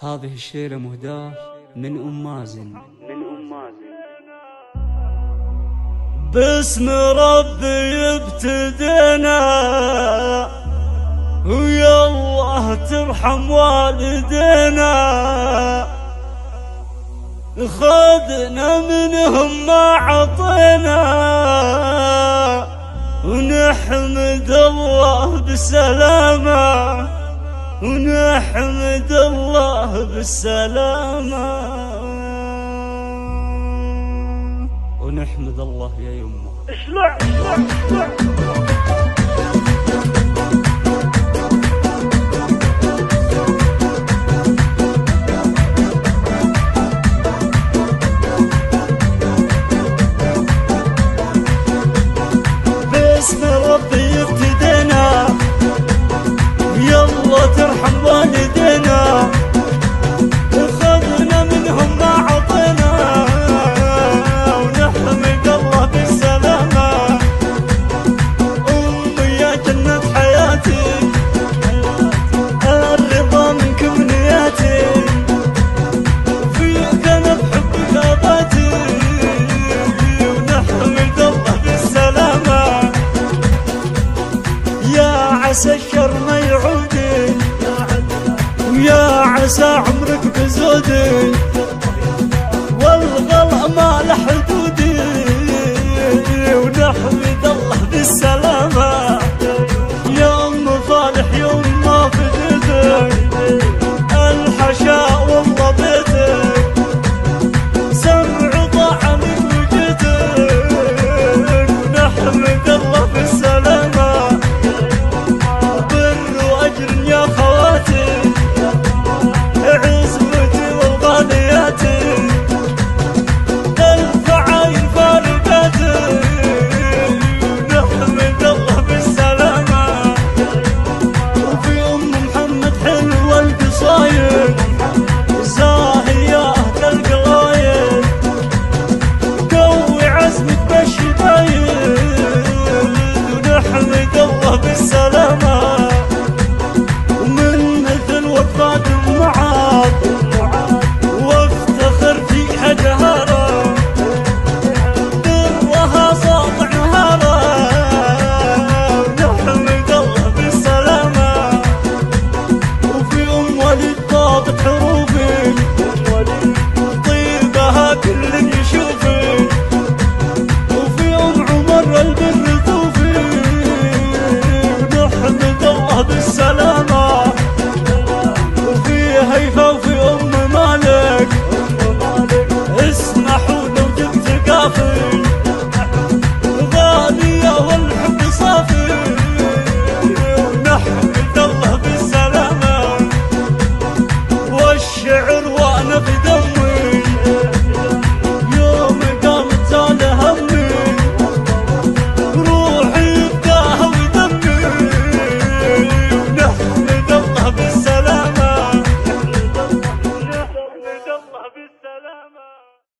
هذه الشيلة مهداة من أم مازن. باسم ربي ابتدينا ويا الله ترحم والدينا، خذنا منهم ما عطينا ونحمد الله بالسلامة، ونحمد الله بالسلامة، ونحمد الله يا يمه. اشلع باسم ربي ابتدينا يلا ترحم والدينا، خذنا منهم ما عطينا ونحمد الله بالسلامة. أمي يا جنة حياتي الرضا منكم نياتي، فيك أنا بحبك أباتي ونحمد الله بالسلامة. يا عسى الشر ما يعودي ويا عسى عمرك بزودي، والغلا ما له حدودي ونحمد الله بالسلامة. يا أم صالح يوم ما فديتك الحشاء والله بيتك، سمع طاعة من وجدك ونحمد الله بالسلامة. بر وأجر يا خواتي عزوتي والغالياتي، الفعايل فارقاتي ونحمد الله بالسلامة. وفي أم محمد حلوة القصايد زاهي يا أهل القلايد، قوي عزمك بالشدايد ونحمد الله بالسلامة. ومن مثل وفاة معاذ وافتخر فيها جهارة، برها ساطع نهارة ونحمد الله بالسلامة. وفي أم وليد ضابط حروفي طيبها كل يشوفي، وفي أم عمر البر طوفي ونحمد الله بالسلامة. وفي هيفا وفي أم مالك اسمحوا لو جبت قافي، غالية والحب صافي ونحمد الله بالسلامة. والشعر وانا في دمي